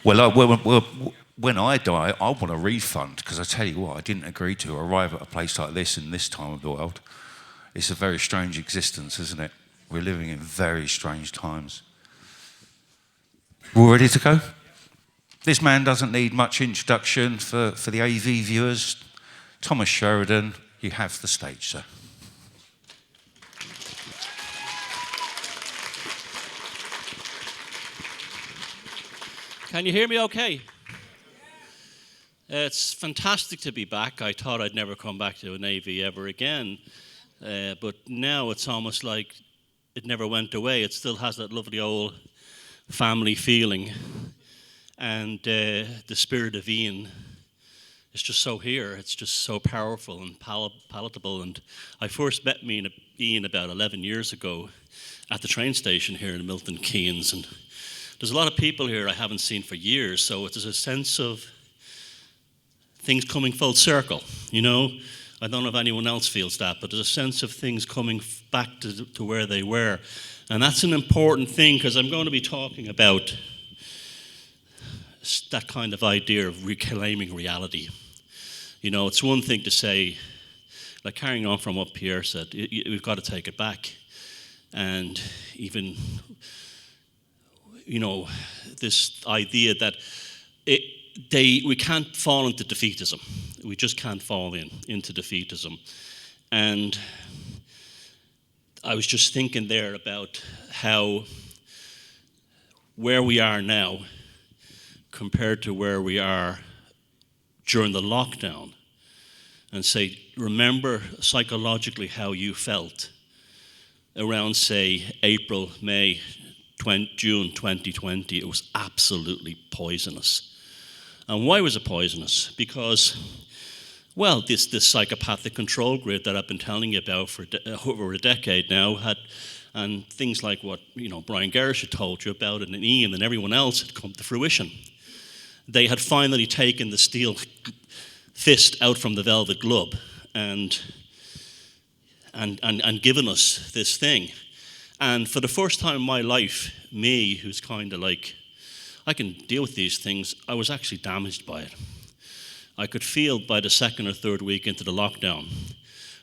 When I die, I want a refund, because I tell you what, I didn't agree to arrive at a place like this in this time of the world. It's a very strange existence, isn't it? We're living in very strange times. We're ready to go? This man doesn't need much introduction for the AV viewers. Thomas Sheridan, you have the stage, sir. Can you hear me okay? It's fantastic to be back. I thought I'd never come back to an AV ever again. But now it's almost like it never went away. It still has that lovely old family feeling. And the spirit of Ian is just so here. It's just so powerful and palatable. And I first met Ian about 11 years ago at the train station here in Milton Keynes. And there's a lot of people here I haven't seen for years. So there's a sense of things coming full circle, you know? I don't know if anyone else feels that, but there's a sense of things coming back to where they were. And that's an important thing, because I'm going to be talking about that kind of idea of reclaiming reality. You know, it's one thing to say, like carrying on from what Pierre said, we've got to take it back. And even, you know, this idea that we can't fall into defeatism. We just can't fall into defeatism. And I was just thinking there about how where we are now compared to where we are during the lockdown, and say, remember psychologically how you felt around, say, April, May, June 2020. It was absolutely poisonous. And why was it poisonous? Because, well, this psychopathic control grid that I've been telling you about for over a decade now and things like what, you know, Brian Gerrish had told you about, and Ian and everyone else had come to fruition. They had finally taken the steel fist out from the velvet glove and given us this thing. And for the first time in my life, me, who's kind of like, I can deal with these things, I was actually damaged by it. I could feel by the second or third week into the lockdown,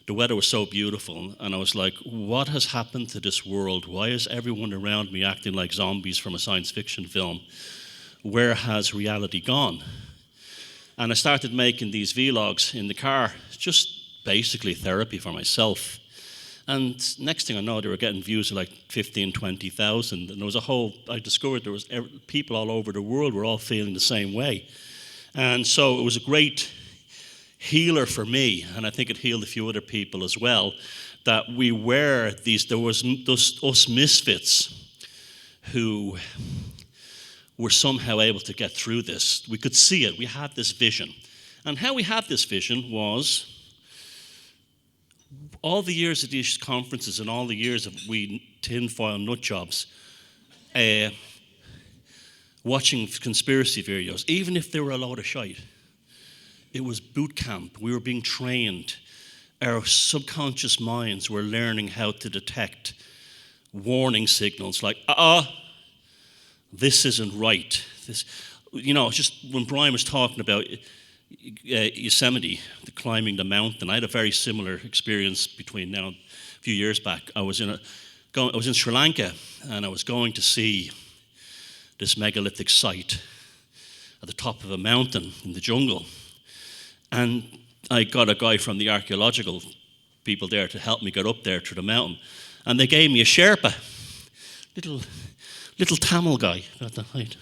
the weather was so beautiful, and I was like, what has happened to this world? Why is everyone around me acting like zombies from a science fiction film? Where has reality gone? And I started making these vlogs in the car, just basically therapy for myself. And next thing I know, they were getting views of like 15, 20,000. And there was I discovered there was people all over the world were all feeling the same way. And so it was a great healer for me, and I think it healed a few other people as well, that there was us misfits who were somehow able to get through this. We could see it, we had this vision. And how we had this vision was, all the years of these conferences and all the years of we tinfoil nut jobs, watching conspiracy videos, even if they were a load of shite, it was boot camp. We were being trained. Our subconscious minds were learning how to detect warning signals like, this isn't right. This, you know, just when Brian was talking about Yosemite, the climbing the mountain, I had a very similar experience between now and a few years back. I was in Sri Lanka, and I was going to see this megalithic site at the top of a mountain in the jungle. And I got a guy from the archaeological people there to help me get up there to the mountain. And they gave me a Sherpa, little Tamil guy about that height.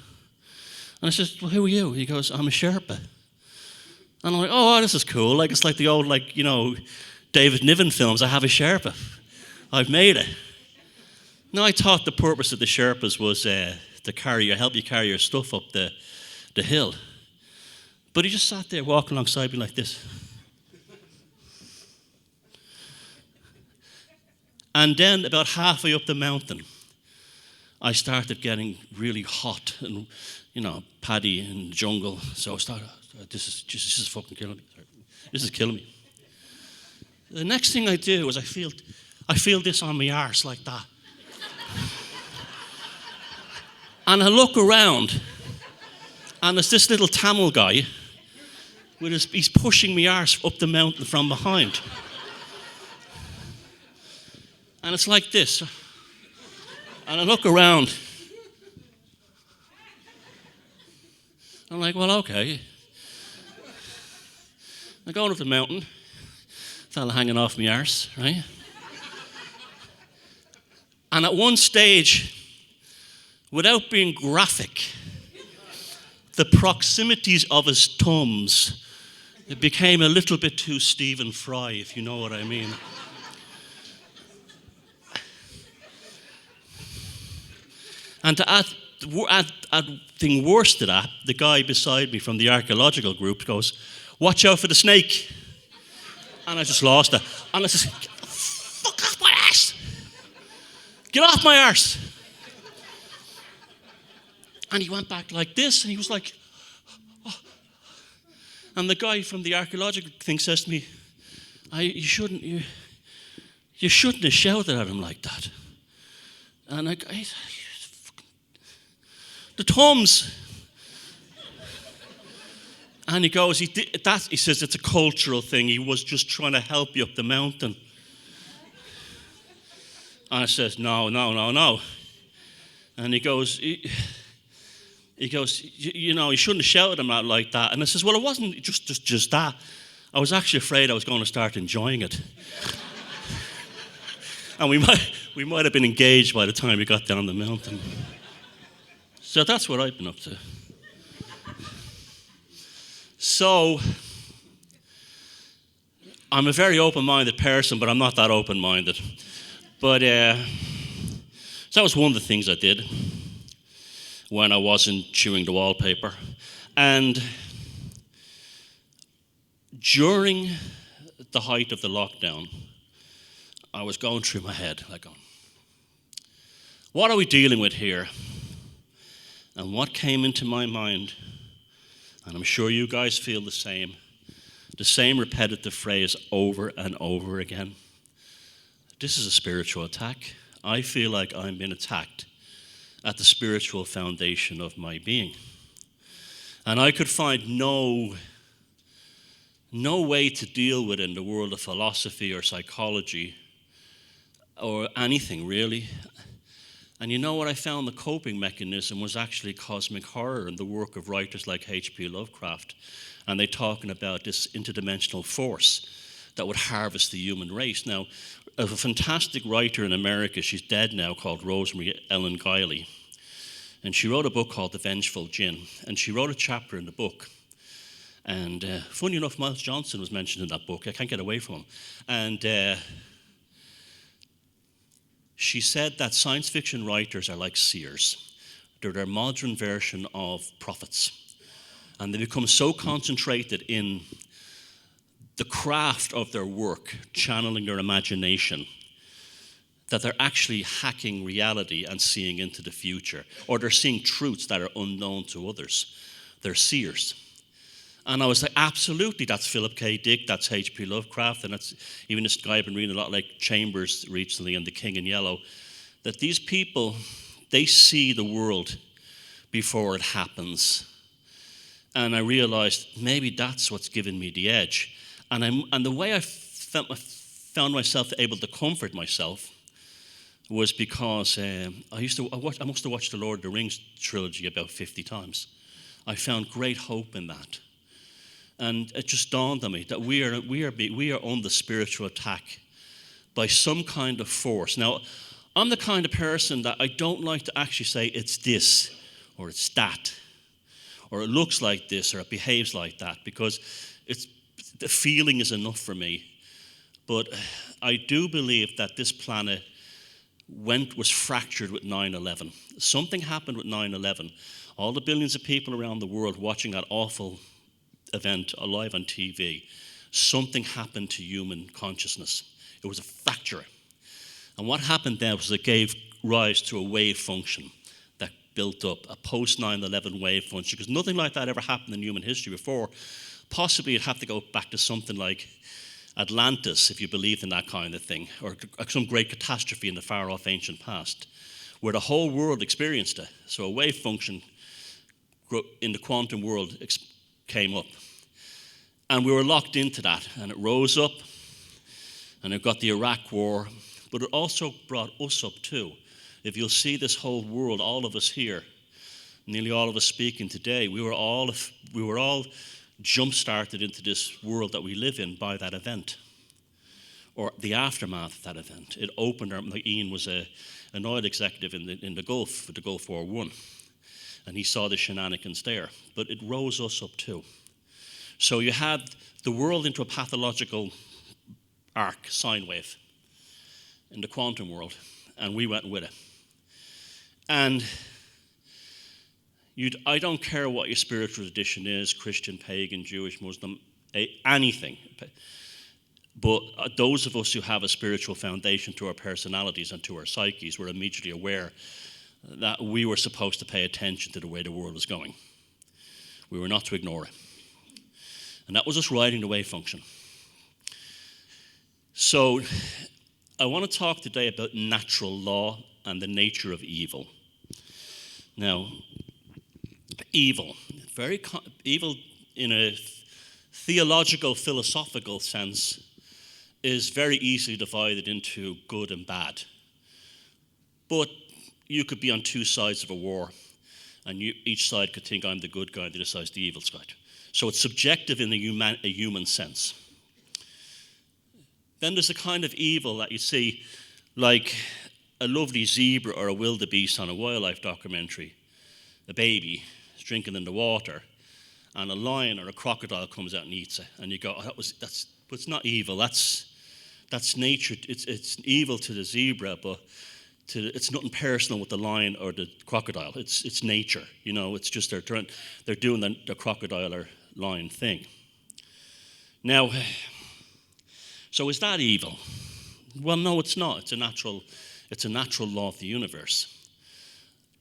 And I said, well, who are you? He goes, I'm a Sherpa. And I'm like, oh, this is cool. Like, it's like the old, like, you know, David Niven films. I have a Sherpa. I've made it. Now, I thought the purpose of the Sherpas was to help you carry your stuff up the hill. But he just sat there walking alongside me like this. And then about halfway up the mountain, I started getting really hot and, you know, paddy in the jungle. So I started, this is fucking killing me. This is killing me. The next thing I do is I feel this on my arse like that. And I look around, And there's this little Tamil guy, he's pushing me arse up the mountain from behind. And it's like this. And I look around. I'm like, well, okay. I'm going up the mountain. Fella hanging off my arse, right? And at one stage, without being graphic, the proximities of his thumbs, it became a little bit too Stephen Fry, if you know what I mean. And to add thing worse to that, the guy beside me from the archaeological group goes, "Watch out for the snake." And I just lost it. And I said, "Fuck off my arse! Get off my arse!" And he went back like this, and he was like, oh. And the guy from the archaeological thing says to me, you shouldn't have shouted at him like that. And the thumbs. And he goes, he says it's a cultural thing. He was just trying to help you up the mountain. And I says, no. And he goes, you know, you shouldn't have shouted him out like that. And I says, well, it wasn't just that. I was actually afraid I was going to start enjoying it. And we might have been engaged by the time we got down the mountain. So that's what I've been up to. So, I'm a very open-minded person, but I'm not that open-minded. But, so that was one of the things I did when I wasn't chewing the wallpaper. And during the height of the lockdown, I was going through my head, like, what are we dealing with here? And what came into my mind, and I'm sure you guys feel the same repetitive phrase over and over again. This is a spiritual attack. I feel like I'm being attacked at the spiritual foundation of my being. And I could find no way to deal with it in the world of philosophy or psychology or anything really. And you know what I found? The coping mechanism was actually cosmic horror and the work of writers like H.P. Lovecraft. And they're talking about this interdimensional force that would harvest the human race. Now, a fantastic writer in America, she's dead now, called Rosemary Ellen Guiley. And she wrote a book called The Vengeful Djinn. And she wrote a chapter in the book. And funny enough, Miles Johnson was mentioned in that book. I can't get away from him. And she said that science fiction writers are like seers. They're their modern version of prophets. And they become so concentrated in the craft of their work, channeling their imagination, that they're actually hacking reality and seeing into the future. Or they're seeing truths that are unknown to others. They're seers. And I was like, absolutely, that's Philip K. Dick, that's H.P. Lovecraft, and that's even this guy I've been reading a lot, like Chambers recently, and The King in Yellow, that these people, they see the world before it happens. And I realized maybe that's what's given me the edge. And the way I found myself able to comfort myself was because I must have watched the Lord of the Rings trilogy about 50 times. I found great hope in that. And it just dawned on me that we are under spiritual attack by some kind of force. Now, I'm the kind of person that I don't like to actually say it's this or it's that, or it looks like this or it behaves like that, because the feeling is enough for me. But I do believe that this planet was fractured with 9/11. Something happened with 9/11. All the billions of people around the world watching that awful event live on TV, something happened to human consciousness. It was a fracture. And what happened there was it gave rise to a wave function that built up, a post-9/11 wave function, because nothing like that ever happened in human history before. Possibly it'd have to go back to something like Atlantis, if you believed in that kind of thing, or some great catastrophe in the far-off ancient past, where the whole world experienced it. So a wave function in the quantum world came up. And we were locked into that, and it rose up, and it got the Iraq War, but it also brought us up too. If you'll see this whole world, all of us here, nearly all of us speaking today, we were all jump-started into this world that we live in by that event, or the aftermath of that event. It opened our, like Ian was an oil executive in the Gulf, for the Gulf War I, and he saw the shenanigans there, but it rose us up too. So you had the world into a pathological arc, sine wave, in the quantum world, and we went with it. And I don't care what your spiritual tradition is, Christian, pagan, Jewish, Muslim, anything. But those of us who have a spiritual foundation to our personalities and to our psyches were immediately aware that we were supposed to pay attention to the way the world was going. We were not to ignore it. And that was us riding the wave function. So I want to talk today about natural law and the nature of evil. Now, evil in a theological, philosophical sense is very easily divided into good and bad. But you could be on two sides of a war, and each side could think I'm the good guy and the other side's the evil side. So it's subjective in a human sense. Then there's a kind of evil that you see, like a lovely zebra or a wildebeest on a wildlife documentary, a baby is drinking in the water, and a lion or a crocodile comes out and eats it, and you go, oh, but it's not evil. That's nature. It's evil to the zebra, but it's nothing personal with the lion or the crocodile. It's nature. You know, it's just they're doing the crocodile or lion thing. Now, so is that evil? Well, no, it's not. It's a natural law of the universe.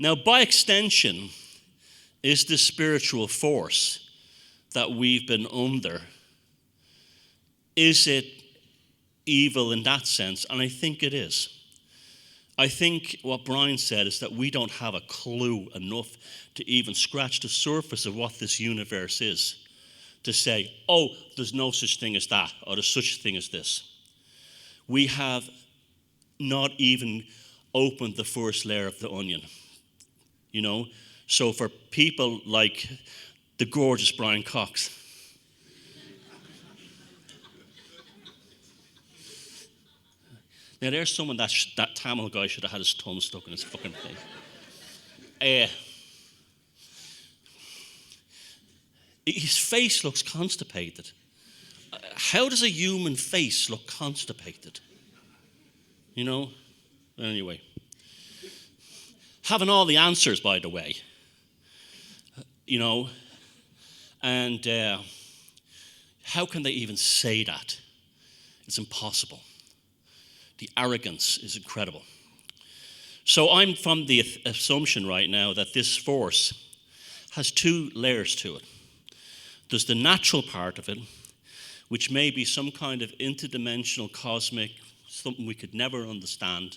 Now, by extension, is this spiritual force that we've been under, is it evil in that sense? And I think it is. I think what Brian said is that we don't have a clue enough to even scratch the surface of what this universe is, to say, oh, there's no such thing as that, or there's such a thing as this. We have not even opened the first layer of the onion, you know? So for people like the gorgeous Brian Cox, now there's someone that Tamil guy should have had his tongue stuck in his fucking face. His face looks constipated. How does a human face look constipated? You know? Anyway. Having all the answers, by the way. You know? And how can they even say that? It's impossible. The arrogance is incredible. So I'm from the assumption right now that this force has two layers to it. There's the natural part of it, which may be some kind of interdimensional, cosmic, something we could never understand,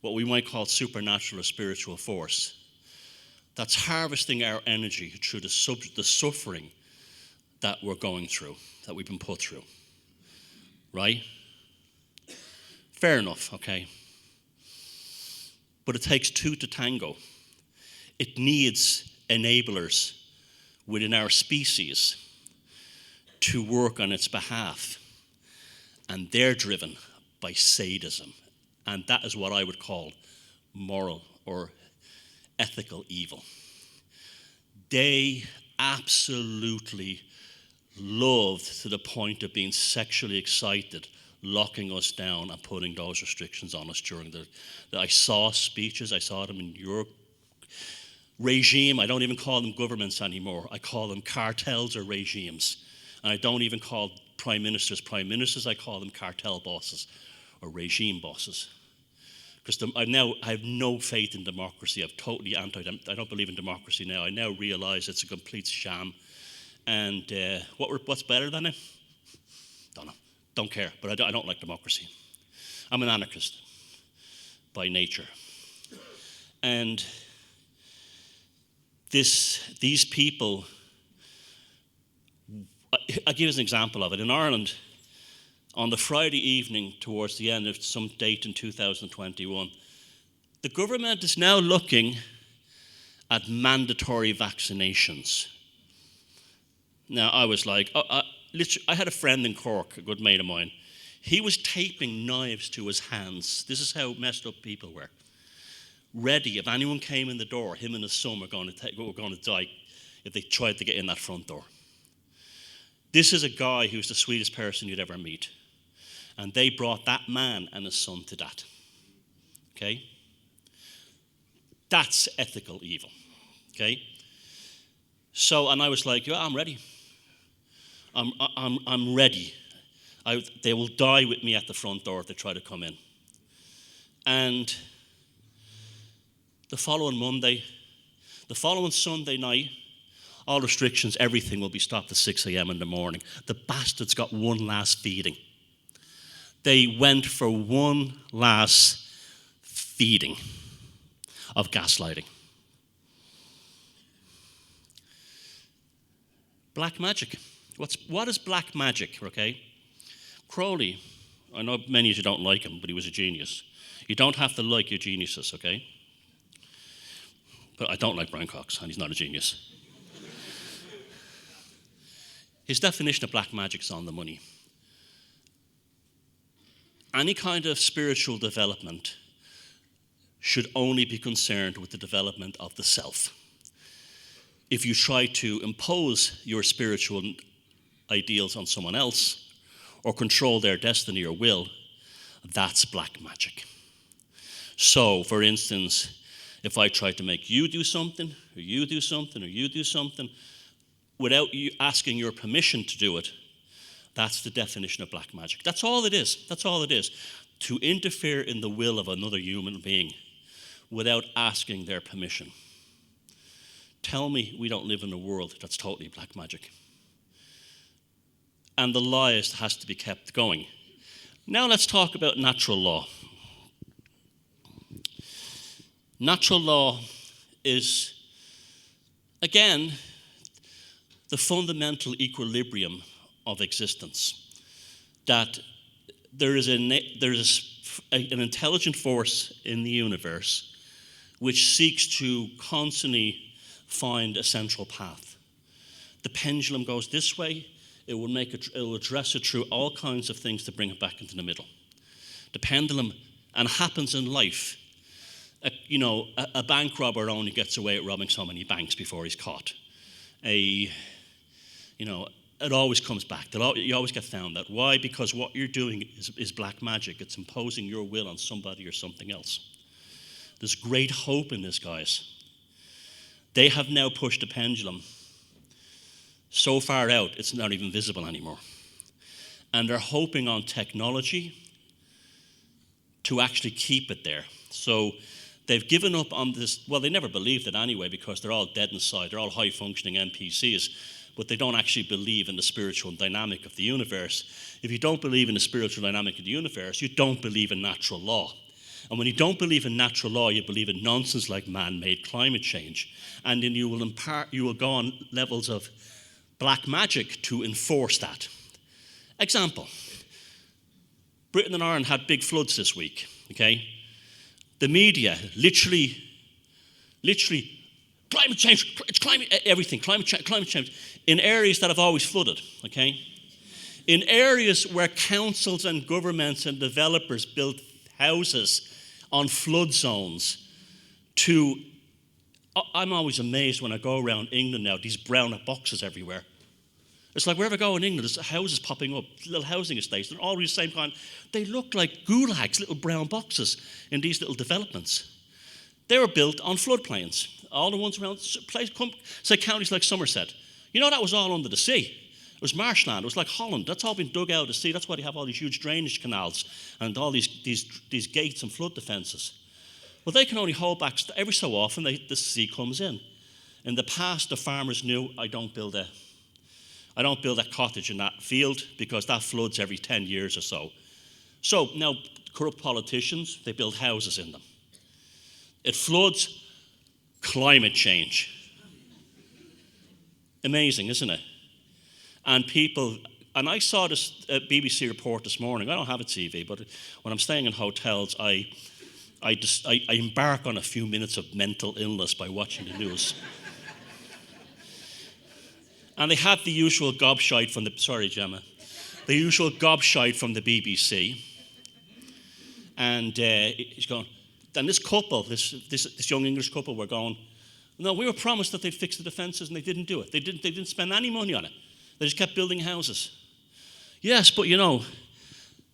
what we might call supernatural or spiritual force, that's harvesting our energy through the suffering that we're going through, that we've been put through. Right? Fair enough, okay. But it takes two to tango. It needs enablers within our species to work on its behalf. And they're driven by sadism. And that is what I would call moral or ethical evil. They absolutely loved to the point of being sexually excited, locking us down and putting those restrictions on us during I saw speeches, I saw them in your regime. I don't even call them governments anymore. I call them cartels or regimes. And I don't even call prime ministers, I call them cartel bosses or regime bosses. Because I have no faith in democracy. I'm totally I don't believe in democracy now. I now realize it's a complete sham. And what's better than it? Don't know. Don't care. But I don't like democracy. I'm an anarchist by nature. And these people, I'll give you an example of it. In Ireland, on the Friday evening towards the end of some date in 2021, the government is now looking at mandatory vaccinations. Now, I was like, literally, I had a friend in Cork, a good mate of mine. He was taping knives to his hands. This is how messed up people were. Ready, if anyone came in the door, him and his son were going to die if they tried to get in that front door. This is a guy who's the sweetest person you'd ever meet. And they brought that man and his son to that. Okay? That's ethical evil. Okay? So, and I was like, yeah, I'm ready. I'm ready. They will die with me at the front door if they try to come in. And the following Sunday night, all restrictions, everything will be stopped at 6 a.m. in the morning. The bastards got one last feeding. They went for one last feeding of gaslighting. Black magic. What is black magic, okay? Crowley, I know many of you don't like him, but he was a genius. You don't have to like your geniuses, okay? But I don't like Brian Cox, and he's not a genius. His definition of black magic is on the money. Any kind of spiritual development should only be concerned with the development of the self. If you try to impose your spiritual ideals on someone else or control their destiny or will, that's black magic. So, for instance, if I try to make you do something, or you do something, or you do something, without you asking your permission to do it, that's the definition of black magic. That's all it is. That's all it is. To interfere in the will of another human being without asking their permission. Tell me we don't live in a world that's totally black magic. And the lies has to be kept going. Now let's talk about natural law. Natural law is, again, the fundamental equilibrium of existence. That there is an intelligent force in the universe which seeks to constantly find a central path. The pendulum goes this way, it will address it through all kinds of things to bring it back into the middle. The pendulum, and happens in life. A bank robber only gets away with robbing so many banks before he's caught. It always comes back. You always get found out. Why? Because what you're doing is black magic. It's imposing your will on somebody or something else. There's great hope in this, guys. They have now pushed the pendulum so far out, it's not even visible anymore. And they're hoping on technology to actually keep it there. So they've given up on this. Well, they never believed it anyway because they're all dead inside. They're all high-functioning NPCs, but they don't actually believe in the spiritual dynamic of the universe. If you don't believe in the spiritual dynamic of the universe, you don't believe in natural law. And when you don't believe in natural law, you believe in nonsense like man-made climate change. And then you will go on levels of black magic to enforce that. Example. Britain and Ireland had big floods this week, okay? The media, literally, climate change, it's everything, climate change, in areas that have always flooded, okay? In areas where councils and governments and developers built houses on flood zones I'm always amazed when I go around England now, these brown boxes everywhere. It's like wherever I go in England, there's houses popping up, little housing estates. They're all the same kind. They look like gulags, little brown boxes in these little developments. They were built on floodplains. All the ones around, say counties like Somerset. That was all under the sea. It was marshland. It was like Holland. That's all been dug out of the sea. That's why they have all these huge drainage canals and all these gates and flood defences. Well, they can only hold back every so often. The sea comes in. In the past, the farmers knew, I don't build a cottage in that field because that floods every 10 years or so. So now corrupt politicians, they build houses in them. It floods, climate change. Amazing, isn't it? And people, and I saw this BBC report this morning. I don't have a TV, but when I'm staying in hotels, I embark on a few minutes of mental illness by watching the news. And they had the usual gobshite from the usual gobshite from the BBC. And he's going, and this couple, this young English couple were going, no, we were promised that they'd fix the defences and they didn't do it. They didn't spend any money on it. They just kept building houses. Yes, but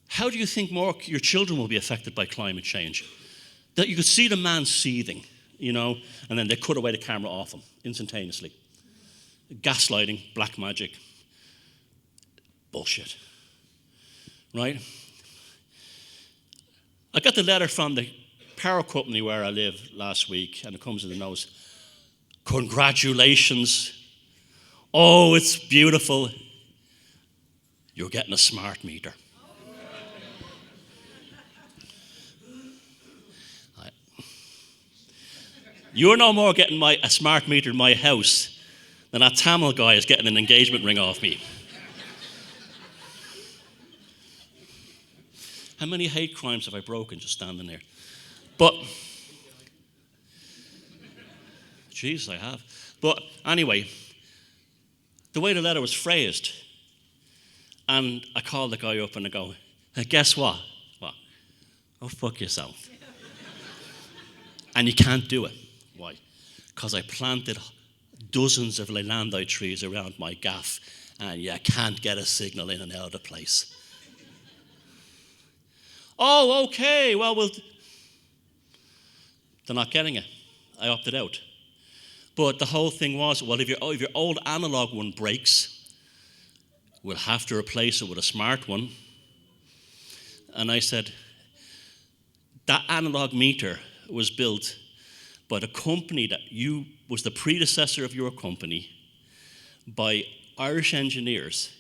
how do you think more your children will be affected by climate change? That you could see the man seething, and then they cut away the camera off him instantaneously. Gaslighting, black magic, bullshit, right? I got the letter from the power company where I live last week, and it comes in the notes. Congratulations. Oh, it's beautiful. You're getting a smart meter. You're no more getting a smart meter in my house than that Tamil guy is getting an engagement ring off me. How many hate crimes have I broken just standing there? But, Jesus, I have. But anyway, the way the letter was phrased, and I called the guy up and I go, hey, guess what? What? Oh, fuck yourself. And you can't do it. Why? Because I planted dozens of Lelandite trees around my gaff, and you can't get a signal in and out of the place. Oh, okay, well, they're not getting it. I opted out. But the whole thing was, well, if your old analog one breaks, we'll have to replace it with a smart one. And I said, that analog meter was built by the company that was the predecessor of your company, by Irish engineers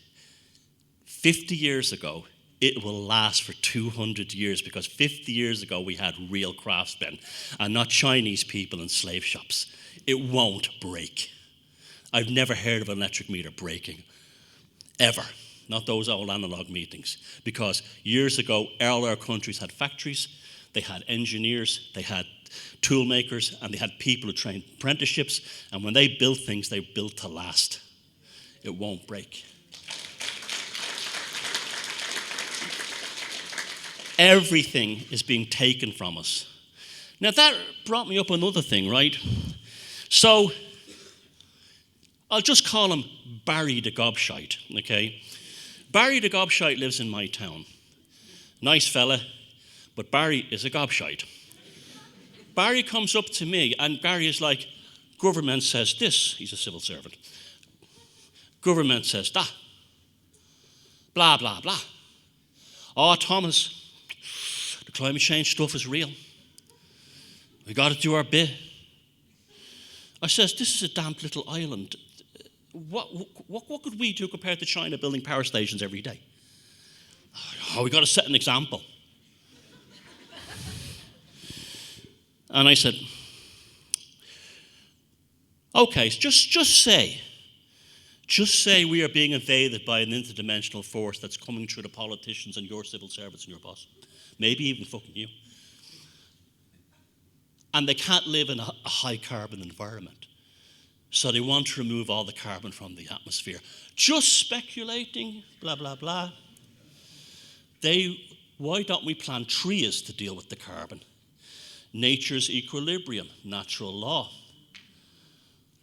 50 years ago. It will last for 200 years because 50 years ago we had real craftsmen and not Chinese people in slave shops. It won't break. I've never heard of an electric meter breaking, ever. Not those old analog meetings. Because years ago, all our countries had factories, they had engineers, they had tool makers, and they had people who trained apprenticeships, and when they built things, they built to last. It won't break. Everything is being taken from us. Now that brought me up another thing, right? So, I'll just call him Barry the Gobshite, okay? Barry the Gobshite lives in my town. Nice fella, but Barry is a gobshite. Barry comes up to me, and Barry is like, government says this. He's a civil servant. Government says that. Blah, blah, blah. Oh, Thomas, the climate change stuff is real. We got to do our bit. I says, this is a damp little island. What could we do compared to China building power stations every day? Oh, we got to set an example. And I said, okay, just say we are being invaded by an interdimensional force that's coming through the politicians and your civil servants and your boss. Maybe even fucking you. And they can't live in a high carbon environment. So they want to remove all the carbon from the atmosphere. Just speculating, blah, blah, blah. Why don't we plant trees to deal with the carbon? Nature's equilibrium, natural law.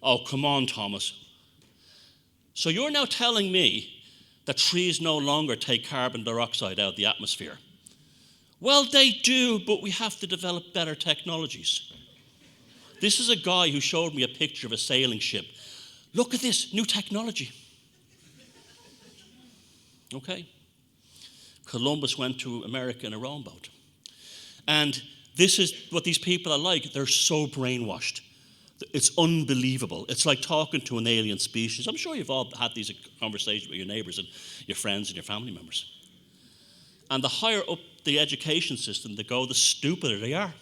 Oh, come on, Thomas. So you're now telling me that trees no longer take carbon dioxide out of the atmosphere? Well, they do, but we have to develop better technologies. This is a guy who showed me a picture of a sailing ship. Look at this, new technology. Okay. Columbus went to America in a rowboat. And this is what these people are like. They're so brainwashed. It's unbelievable. It's like talking to an alien species. I'm sure you've all had these conversations with your neighbors and your friends and your family members. And the higher up the education system they go, the stupider they are.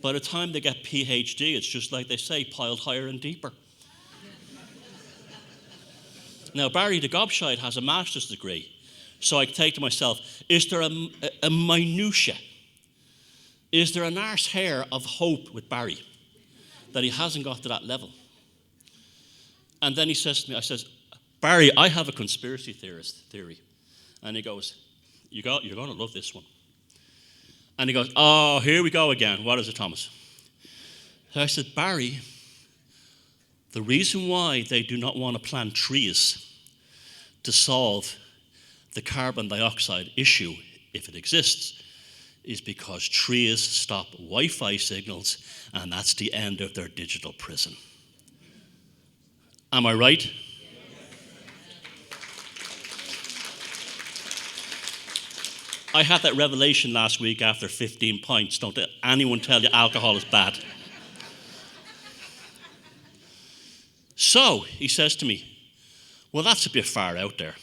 By the time they get PhD, it's just like they say, piled higher and deeper. Now, Barry the Gobshite has a master's degree. So I take to myself, is there a minutia? Is there an arse hair of hope with Barry that he hasn't got to that level? And then he says to me, I says, Barry, I have a conspiracy theory. And he goes, you're going to love this one. And he goes, oh, here we go again. What is it, Thomas? So I said, Barry, the reason why they do not want to plant trees to solve the carbon dioxide issue, if it exists, is because trees stop Wi-Fi signals, and that's the end of their digital prison. Am I right? I had that revelation last week after 15 pints. Don't anyone tell you alcohol is bad. So, he says to me, well, that's a bit far out there.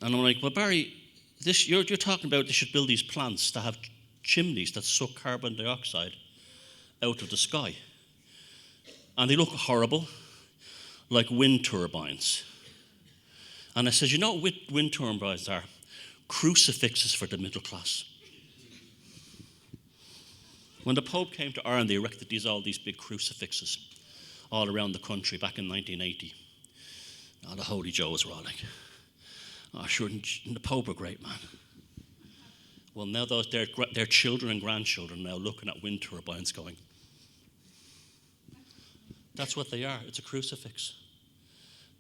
And I'm like, well, Barry, you're talking about they should build these plants that have chimneys that suck carbon dioxide out of the sky. And they look horrible, like wind turbines. And I said, you know what wind turbines are? Crucifixes for the middle class. When the Pope came to Ireland, they erected all these big crucifixes all around the country back in 1980. Now, the Holy Joes were all like, oh, sure, the Pope a great man. Well, now their children and grandchildren now looking at wind turbines going, that's what they are. It's a crucifix.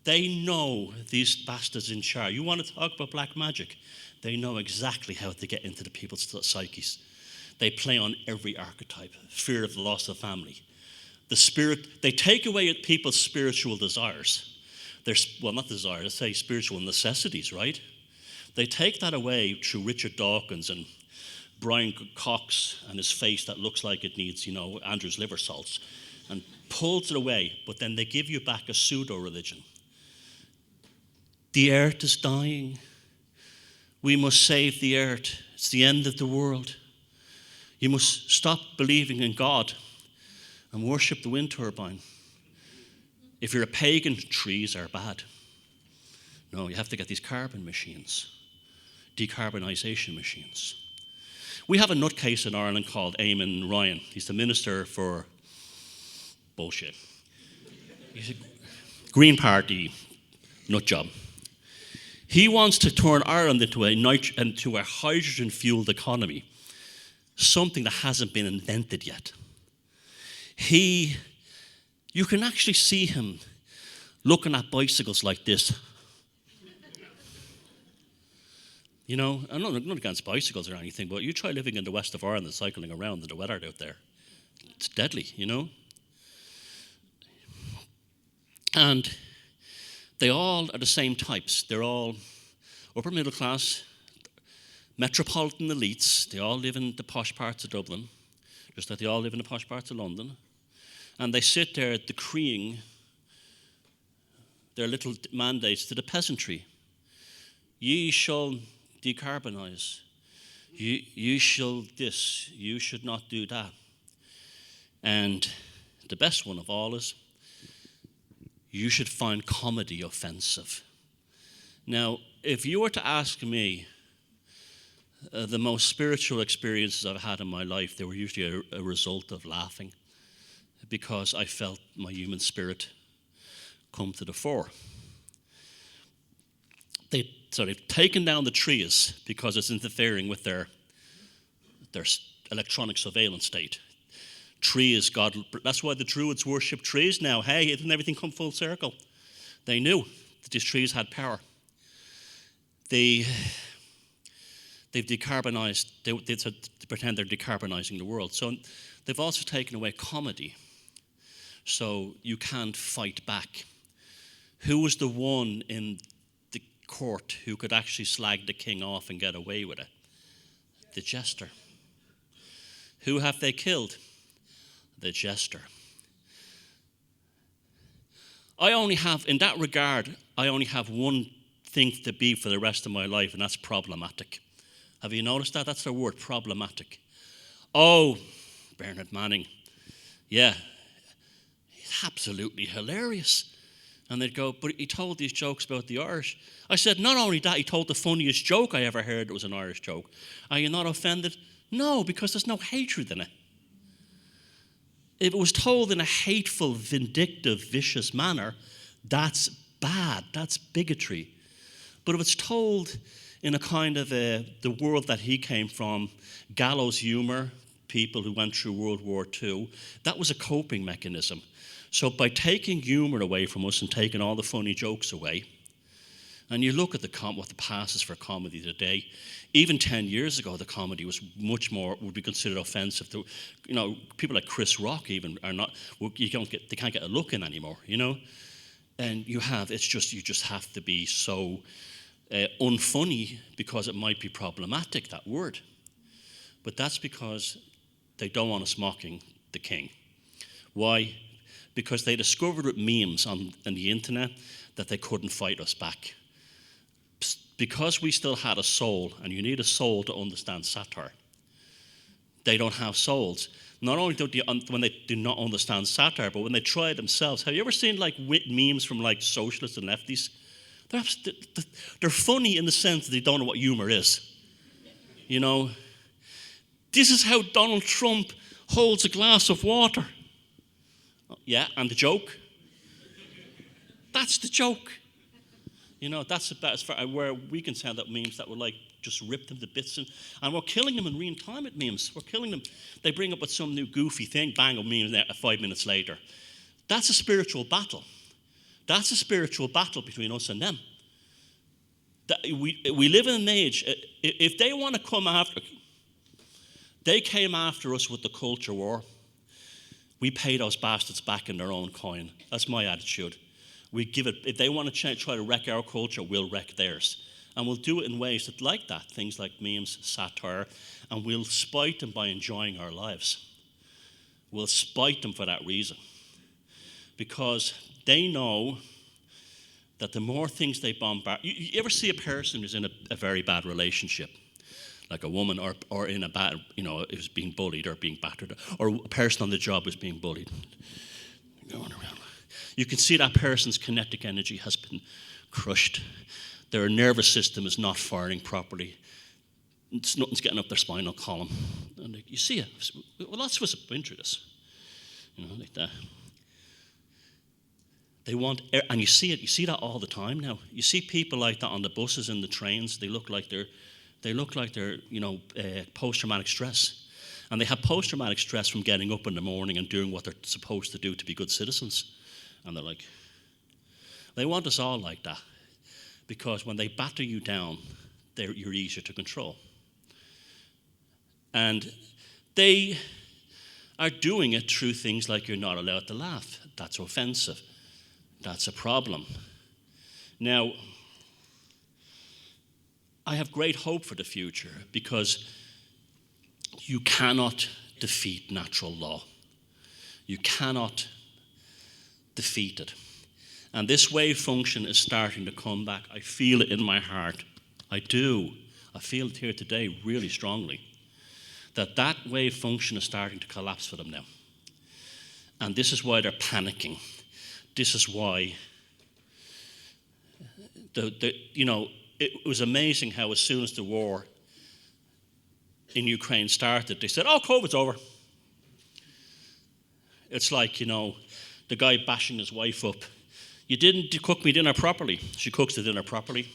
They know these bastards in charge. You want to talk about black magic? They know exactly how to get into the people's psyches. They play on every archetype. Fear of the loss of family. The spirit, they take away people's spiritual desires. Well, not desires, I say spiritual necessities, right? They take that away through Richard Dawkins and Brian Cox and his face that looks like it needs, Andrew's liver salts, and pulls it away, but then they give you back a pseudo-religion. The earth is dying. We must save the earth. It's the end of the world. You must stop believing in God and worship the wind turbine. If you're a pagan, trees are bad. No, you have to get these carbon machines, decarbonisation machines. We have a nutcase in Ireland called Eamon Ryan. He's the Minister for bullshit. He's a Green Party nut job. He wants to turn Ireland into a hydrogen-fueled economy, something that hasn't been invented yet. You can actually see him looking at bicycles like this. I'm not against bicycles or anything, but you try living in the west of Ireland and cycling around in the weather out there. It's deadly, And they all are the same types. They're all upper middle class, metropolitan elites. They all live in the posh parts of Dublin, just like they all live in the posh parts of London. And they sit there decreeing their little mandates to the peasantry. Ye shall decarbonise. You shall this. You should not do that. And the best one of all is, you should find comedy offensive. Now, if you were to ask me the most spiritual experiences I've had in my life, they were usually a result of laughing, because I felt my human spirit come to the fore. They've taken down the trees because it's interfering with their electronic surveillance state. Trees, God, that's why the Druids worship trees now. Hey, didn't everything come full circle? They knew that these trees had power. They've decarbonised, they pretend they're decarbonising the world. So they've also taken away comedy. So you can't fight back. Who was the one in the court who could actually slag the king off and get away with it? The jester. Who have they killed? The jester. In that regard, I only have one thing to be for the rest of my life, and that's problematic. Have you noticed that? That's the word, problematic. Oh, Bernard Manning. Yeah, he's absolutely hilarious. And they'd go, but he told these jokes about the Irish. I said, not only that, he told the funniest joke I ever heard that was an Irish joke. Are you not offended? No, because there's no hatred in it. If it was told in a hateful, vindictive, vicious manner, that's bad, that's bigotry. But if it's told in a kind of the world that he came from, gallows humor, people who went through World War II, that was a coping mechanism. So by taking humor away from us and taking all the funny jokes away, and you look at what the passes for comedy today, even 10 years ago, the comedy was much more, would be considered offensive. To, people like Chris Rock even are not, they can't get a look in anymore, And you just have to be so unfunny because it might be problematic, that word. But that's because they don't want us mocking the king. Why? Because they discovered with memes on the internet that they couldn't fight us back. Because we still had a soul, and you need a soul to understand satire, they don't have souls. Not only when they do not understand satire, but when they try it themselves. Have you ever seen memes from socialists and lefties? They're funny in the sense that they don't know what humor is. This is how Donald Trump holds a glass of water. Yeah, and the joke? That's the joke. That's about as far where we can send out memes that will just rip them to bits. And we're killing them in real time at memes. We're killing them. They bring up with some new goofy thing, bang, a meme there 5 minutes later. That's a spiritual battle. That's a spiritual battle between us and them. We live in an age, if they want to come after, they came after us with the culture war. We pay those bastards back in their own coin. That's my attitude. We give it, if they want to try to wreck our culture, we'll wreck theirs. And we'll do it in ways that like that, things like memes, satire, and we'll spite them by enjoying our lives. We'll spite them for that reason. Because they know that the more things they bombard, you ever see a person who's in a very bad relationship, like a woman or in a bad, is being bullied or being battered, or a person on the job is being bullied. Going around. You can see that person's kinetic energy has been crushed. Their nervous system is not firing properly. Nothing's getting up their spinal column. And you see it. Well, lots of us have been through this. Like that. They want, and you see it. You see that all the time now. You see people like that on the buses and the trains. They look like they're post-traumatic stress. And they have post-traumatic stress from getting up in the morning and doing what they're supposed to do to be good citizens. And they're like, they want us all like that. Because when they batter you down, you're easier to control. And they are doing it through things like you're not allowed to laugh. That's offensive. That's a problem. Now, I have great hope for the future because you cannot defeat natural law. You cannot defeat it. And this wave function is starting to come back. I feel it in my heart. I do. I feel it here today really strongly. That wave function is starting to collapse for them now. And this is why they're panicking. This is why it was amazing how as soon as the war in Ukraine started, they said, oh, COVID's over. It's like, the guy bashing his wife up. You didn't cook me dinner properly. She cooks the dinner properly.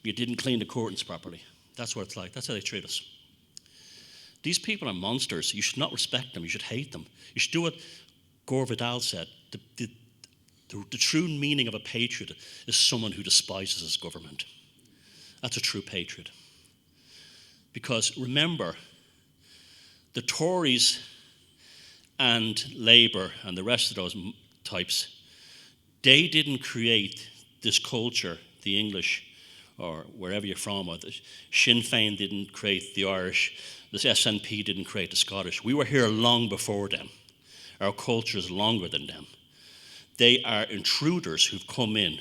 You didn't clean the curtains properly. That's what it's like. That's how they treat us. These people are monsters. You should not respect them. You should hate them. You should do what Gore Vidal said. The true meaning of a patriot is someone who despises his government. That's a true patriot. Because remember, the Tories and Labour and the rest of those types, they didn't create this culture, the English, or wherever you're from, or the Sinn Féin didn't create the Irish, the SNP didn't create the Scottish. We were here long before them. Our culture is longer than them. They are intruders who've come in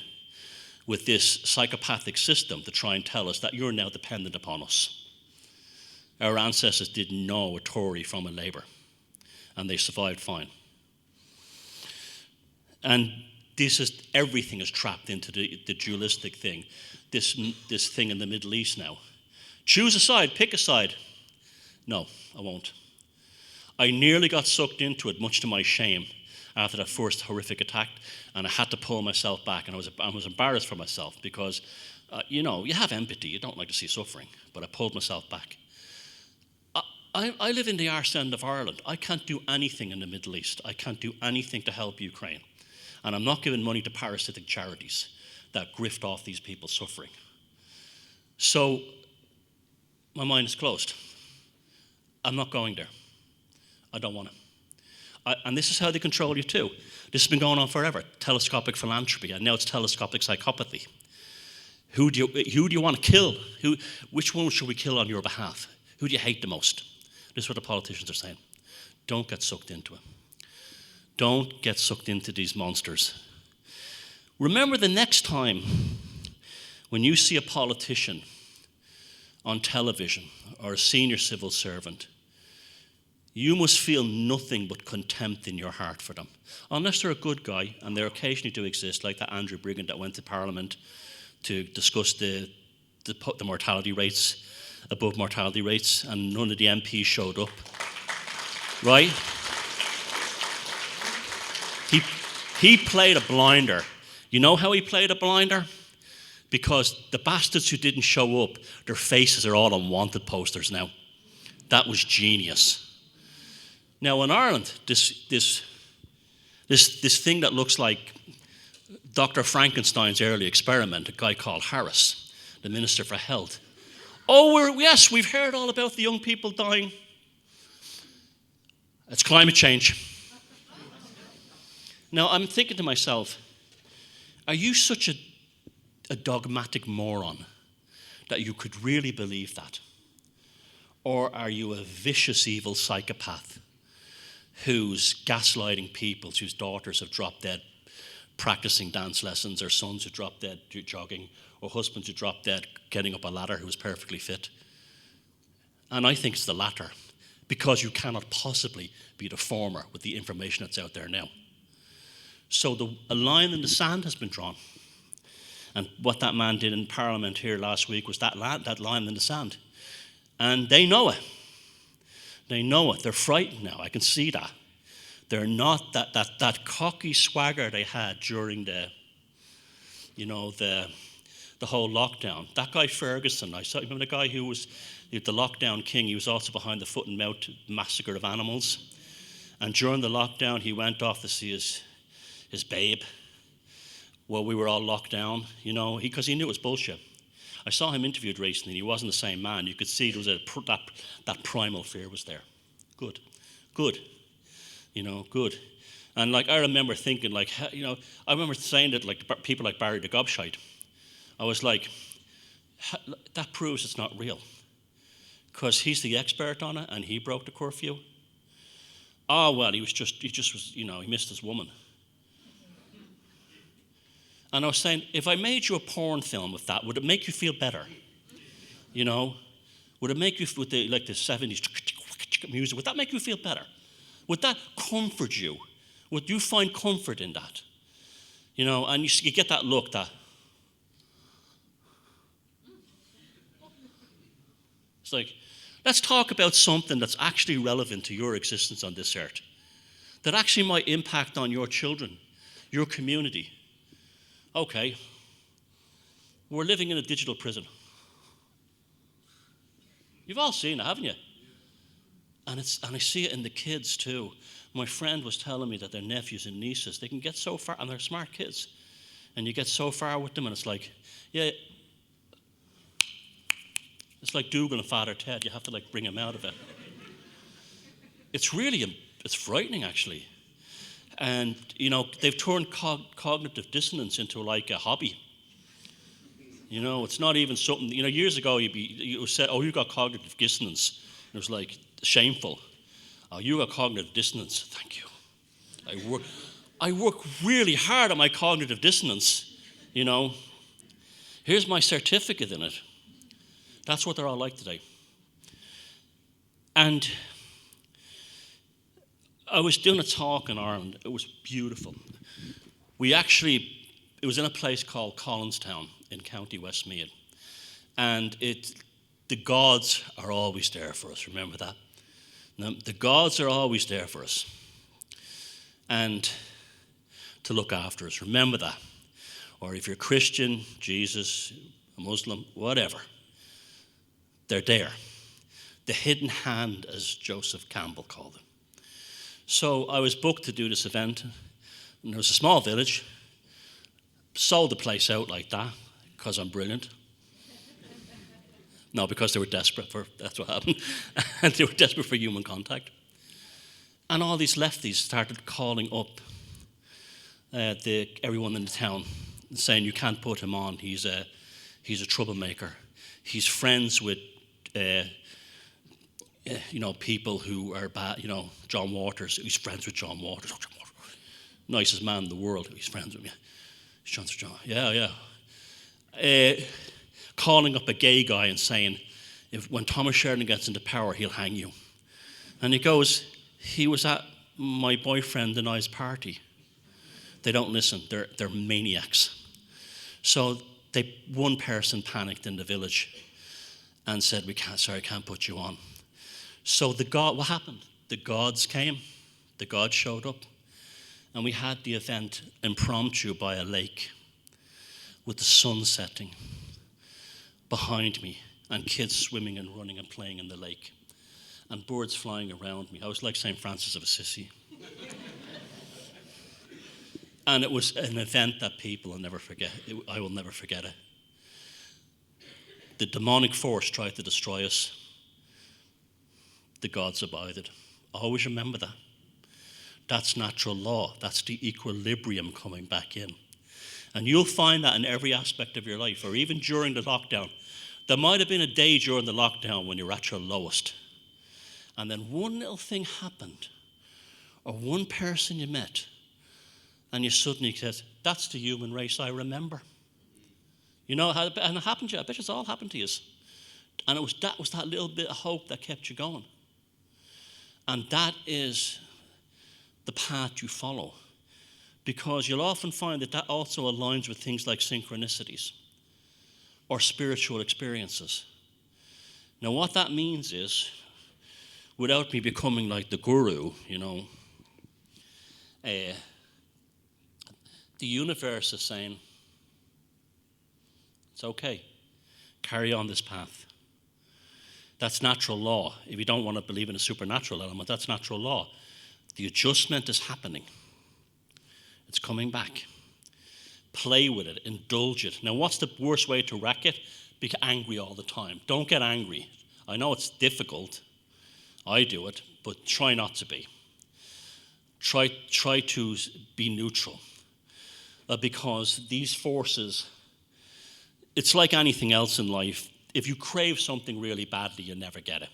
with this psychopathic system to try and tell us that you're now dependent upon us. Our ancestors didn't know a Tory from a Labour, and they survived fine. And everything is trapped into the dualistic thing, this thing in the Middle East now. Choose a side, pick a side. No, I won't. I nearly got sucked into it, much to my shame, after that first horrific attack, and I had to pull myself back, and I was embarrassed for myself because, you have empathy, you don't like to see suffering, but I pulled myself back. I live in the arse end of Ireland. I can't do anything in the Middle East. I can't do anything to help Ukraine. And I'm not giving money to parasitic charities that grift off these people's suffering. So my mind is closed. I'm not going there. I don't want to. And this is how they control you too. This has been going on forever. Telescopic philanthropy, and now it's telescopic psychopathy. Who do you want to kill? Which one should we kill on your behalf? Who do you hate the most? This is what the politicians are saying. Don't get sucked into it. Don't get sucked into these monsters. Remember the next time when you see a politician on television or a senior civil servant, you must feel nothing but contempt in your heart for them. Unless they're a good guy, and they occasionally do exist, like that Andrew Brigand that went to Parliament to discuss the mortality rates, above mortality rates, and none of the MPs showed up. Right? He played a blinder. You know how he played a blinder? Because the bastards who didn't show up, their faces are all on wanted posters now. That was genius. Now in Ireland, this thing that looks like Dr. Frankenstein's early experiment, a guy called Harris, the Minister for Health. Oh, yes, we've heard all about the young people dying. It's climate change. Now, I'm thinking to myself, are you such a dogmatic moron that you could really believe that? Or are you a vicious, evil psychopath who's gaslighting people, whose daughters have dropped dead practicing dance lessons, or sons who dropped dead jogging, or husbands who dropped dead getting up a ladder who was perfectly fit? And I think it's the latter, because you cannot possibly be the former with the information that's out there now. So a line in the sand has been drawn. And what that man did in Parliament here last week was that line in the sand. And they know it. They know it. They're frightened now. I can see that. They're not that cocky swagger they had during the whole lockdown. That guy Ferguson, remember the guy who was the lockdown king? He was also behind the foot and mouth massacre of animals. And during the lockdown, he went off to see his babe while we were all locked down, because he knew it was bullshit. I saw him interviewed recently, and he wasn't the same man. You could see there was that primal fear was there. Good. Good. And I remember thinking, I remember saying that people like Barry the Gobshite. I was like, that proves it's not real. Because he's the expert on it, and he broke the curfew. Oh, well, he missed his woman. And I was saying, if I made you a porn film with that, would it make you feel better? Would it make you, with the 70s music, would that make you feel better? Would that comfort you? Would you find comfort in that? And you get that look that. It's like, let's talk about something that's actually relevant to your existence on this earth, that actually might impact on your children, your community. Okay, we're living in a digital prison. You've all seen it, haven't you? And I see it in the kids too. My friend was telling me that their nephews and nieces, they can get so far, and they're smart kids, and you get so far with them, and it's like, yeah, it's like Dougal and Father Ted. You have to bring him out of it. It's frightening actually. And, they've turned cognitive dissonance into a hobby. It's not even something, years ago you said, oh, you got cognitive dissonance. It was shameful. Oh, you got cognitive dissonance. Thank you. I work really hard on my cognitive dissonance, Here's my certificate in it. That's what they're all like today. And I was doing a talk in Ireland. It was beautiful. it was in a place called Collinstown in County Westmeath. And the gods are always there for us, remember that? Now, the gods are always there for us. And to look after us, remember that. Or if you're Christian, Jesus, a Muslim, whatever, they're there. The hidden hand, as Joseph Campbell called it. So I was booked to do this event, and there was a small village. Sold the place out like that, because I'm brilliant. No, because they were desperate that's what happened. And they were desperate for human contact. And all these lefties started calling up everyone in the town, saying, you can't put him on, he's a troublemaker. He's friends with people who are bad, John Waters, he's friends with John Waters. Oh, John Waters. Nicest man in the world, he's friends with me. John, yeah. Calling up a gay guy and saying, when Thomas Sheridan gets into power, he'll hang you. And he goes, he was at my boyfriend and I's party. They don't listen, they're maniacs. So one person panicked in the village and said, I can't put you on. So what happened? The gods came, the gods showed up, and we had the event impromptu by a lake with the sun setting behind me and kids swimming and running and playing in the lake and birds flying around me. I was like St. Francis of Assisi. And it was an event that people will never forget. I will never forget it. The demonic force tried to destroy us. The gods abided. Always remember that. That's natural law. That's the equilibrium coming back in. And you'll find that in every aspect of your life, or even during the lockdown. There might have been a day during the lockdown when you're at your lowest. And then one little thing happened, or one person you met, and you suddenly said, that's the human race I remember. And it happened to you. I bet it's all happened to you. And that was that little bit of hope that kept you going. And that is the path you follow. Because you'll often find that also aligns with things like synchronicities or spiritual experiences. Now, what that means is, without me becoming like the guru, the universe is saying, it's okay, carry on this path. That's natural law. If you don't want to believe in a supernatural element, that's natural law. The adjustment is happening. It's coming back. Play with it, indulge it. Now, what's the worst way to wreck it? Be angry all the time. Don't get angry. I know it's difficult. I do it, but try not to be. Try to be neutral. Because these forces, it's like anything else in life. If you crave something really badly, you never get it.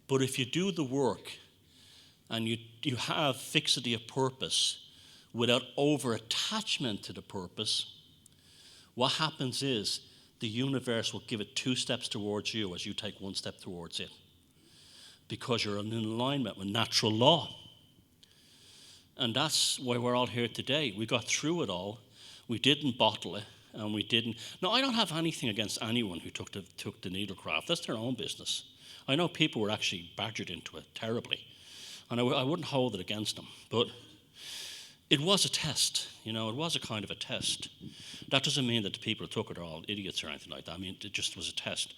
But if you do the work and you have fixity of purpose without over-attachment to the purpose, what happens is the universe will give it 2 steps towards you as you take 1 step towards it. Because you're in alignment with natural law. And that's why we're all here today. We got through it all. We didn't bottle it. And we didn't. No, I don't have anything against anyone who took the needlecraft. That's their own business. I know people were actually badgered into it terribly. And I wouldn't hold it against them. But it was a test. It was a kind of a test. That doesn't mean that the people who took it are all idiots or anything like that. I mean, it just was a test.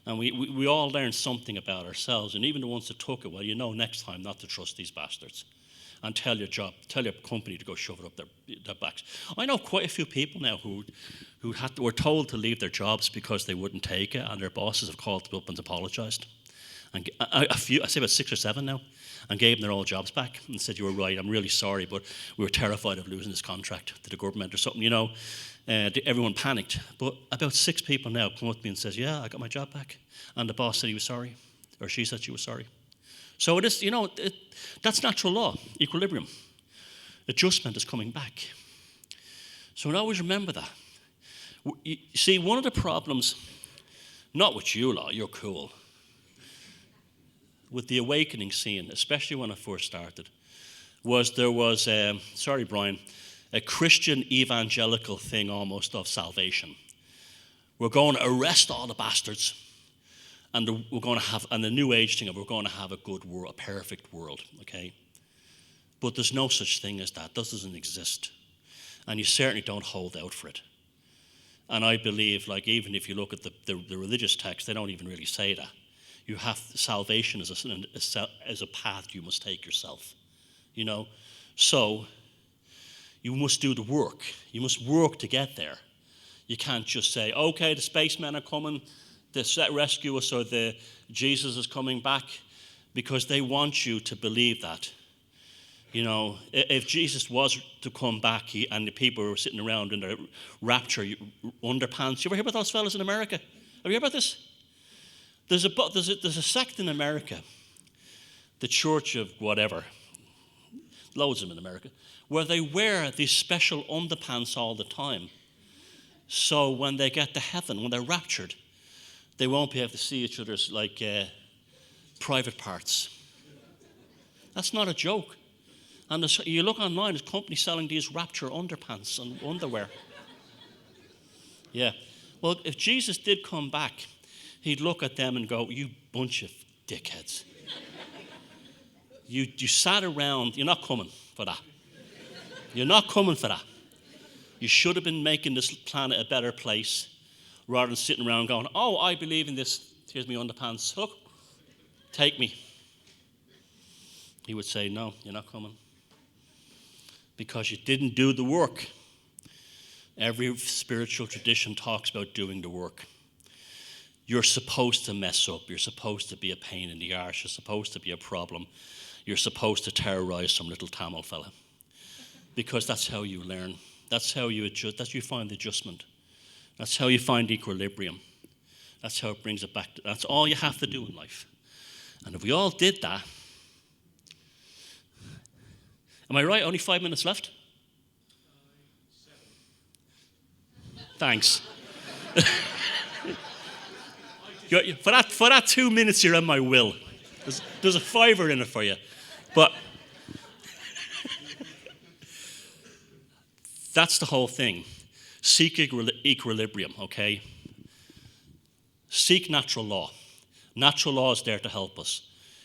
And we all learned something about ourselves. And even the ones that took it, next time not to trust these bastards. And tell your company to go shove it up their backs. I know quite a few people now who were told to leave their jobs because they wouldn't take it, and their bosses have called them up and apologised. And I say about 6 or 7 now, and gave them their old jobs back and said, you were right, I'm really sorry, but we were terrified of losing this contract to the government or something, everyone panicked. But about 6 people now come up to me and says, yeah, I got my job back. And the boss said he was sorry, or she said she was sorry. So it is, that's natural law, equilibrium. Adjustment is coming back. So always remember that. You see, one of the problems, not with you lot, you're cool, with the awakening scene, especially when I first started, was sorry Brian, a Christian evangelical thing almost of salvation. We're going to arrest all the bastards, and we're going to have, and the New Age thing of we're going to have a good world, a perfect world, okay? But there's no such thing as that. That doesn't exist. And you certainly don't hold out for it. And I believe, like, even if you look at the religious text, they don't even really say that. You have salvation as a path you must take yourself, you know? So you must do the work. You must work to get there. You can't just say, okay, the spacemen are coming to rescue us, or the Jesus is coming back, because they want you to believe that. You know, if Jesus was to come back and the people were sitting around in their rapture underpants, you ever hear about those fellas in America? Have you heard about this? There's a sect in America, the Church of whatever, loads of them in America, where they wear these special underpants all the time. So when they get to heaven, when they're raptured, they won't be able to see each other's like private parts. That's not a joke. And you look online, there's companies selling these rapture underpants and underwear. Yeah. Well, if Jesus did come back, he'd look at them and go, you bunch of dickheads. You sat around, you're not coming for that. You're not coming for that. You should have been making this planet a better place rather than sitting around going, oh, I believe in this. Here's me underpants. Look, take me. He would say, no, you're not coming. Because you didn't do the work. Every spiritual tradition talks about doing the work. You're supposed to mess up. You're supposed to be a pain in the arse. You're supposed to be a problem. You're supposed to terrorize some little Tamil fella. Because that's how you learn. That's how you adjust. That's how you find adjustment. That's how you find equilibrium. That's how it brings it back. That's all you have to do in life. And if we all did that, am I right? Only 5 minutes left? 7. Thanks. For that 2 minutes, you're in my will. There's a fiver in it for you. But that's the whole thing. Seek equilibrium, okay? Seek natural law. Natural law is there to help us.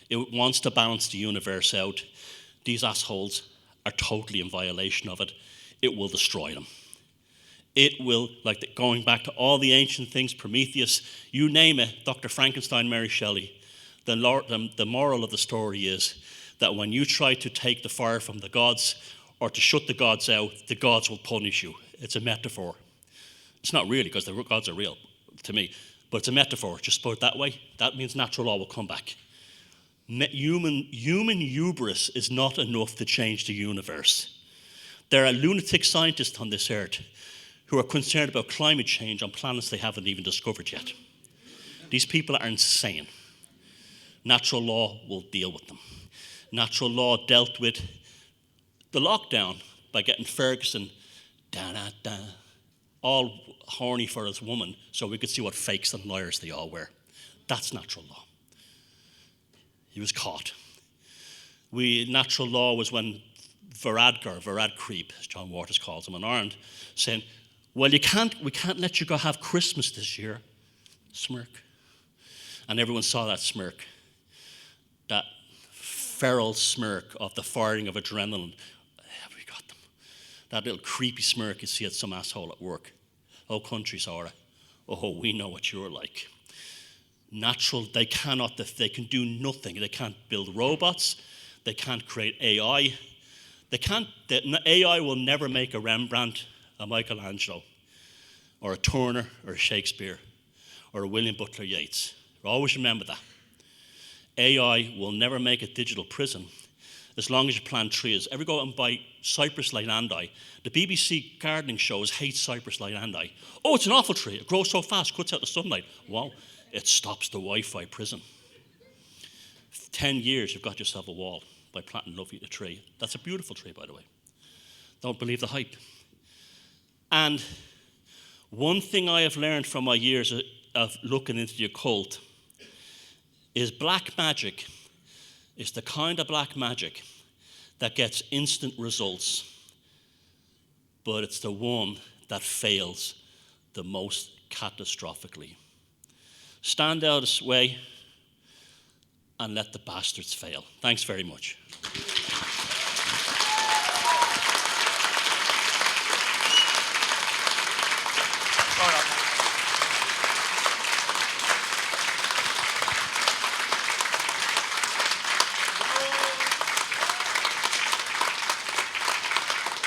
It wants to balance the universe out. These assholes are totally in violation of it. It will destroy them. It will, going back to all the ancient things, Prometheus, you name it, Dr. Frankenstein, Mary Shelley, the moral of the story is that when you try to take the fire from the gods or to shut the gods out, the gods will punish you. It's a metaphor. It's not really, because the gods are real to me, but it's a metaphor. Just put it that way. That means natural law will come back. Human hubris is not enough to change the universe. There are lunatic scientists on this earth who are concerned about climate change on planets they haven't even discovered yet. These people are insane. Natural law will deal with them. Natural law dealt with the lockdown by getting Ferguson all horny for his woman so we could see what fakes and liars they all were. That's natural law. He was caught. Natural law was when Varad Creep, as John Waters calls him in Ireland, saying, well, we can't let you go have Christmas this year. Smirk. And everyone saw that smirk. That feral smirk of the firing of adrenaline. Have we got them? That little creepy smirk you see at some asshole at work. Oh, country, Sora. Oh, we know what you're like. Natural, they can do nothing. They can't build robots. They can't create AI. The AI will never make a Rembrandt, a Michelangelo, or a Turner, or a Shakespeare, or a William Butler Yeats. Always remember that. AI will never make a digital prison as long as you plant trees. Ever go out and buy Cypress Ligandai? The BBC gardening shows hate Cypress Ligandai. Oh, it's an awful tree. It grows so fast, cuts out the sunlight. Wow, it stops the Wi-Fi prison. 10 years, you've got yourself a wall by planting a tree. That's a beautiful tree, by the way. Don't believe the hype. And one thing I have learned from my years of looking into the occult is black magic is the kind of black magic that gets instant results. but it's the one that fails the most catastrophically. Stand out this way and let the bastards fail. Thanks very much.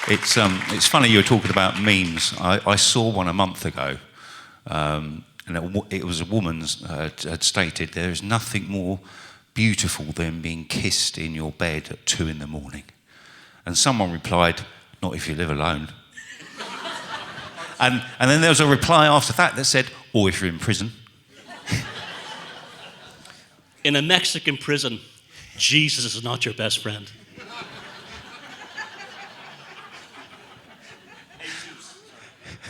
It's funny you were talking about memes. I saw one a month ago, and it was a woman had stated, there is nothing more beautiful than being kissed in your bed at 2 a.m. And someone replied, not if you live alone. and then there was a reply after that said, or if you're in prison. In a Mexican prison, Jesus is not your best friend.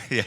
Yeah.